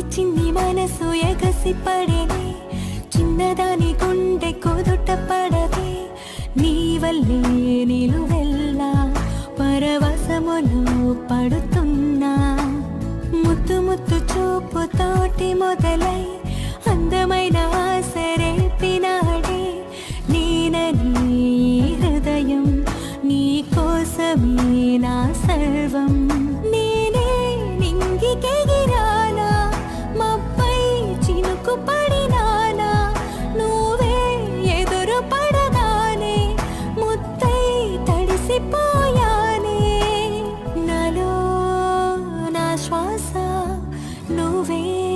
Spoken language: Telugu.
చిన్ని మనసు ఎగసి పడేనే, చిన్నదాని గుండె కుదుట పడదే. నీ వల్లే నిలువెల్లా పరవశములో పడుతున్నా. ముత్తు ముత్తు చూపుతోటి మొదలై అందమైన ఆశ రేపినాడే. నేనని హృదయం నీ కోసమే నా సర్వం. నేనే నింగికెగిరానా, మబ్బై చినుకు పడినానా, నువ్వే ఎదురు పడగానే ముద్దై తడిసిపోయానే. నాలో నా శ్వాస నువ్వే.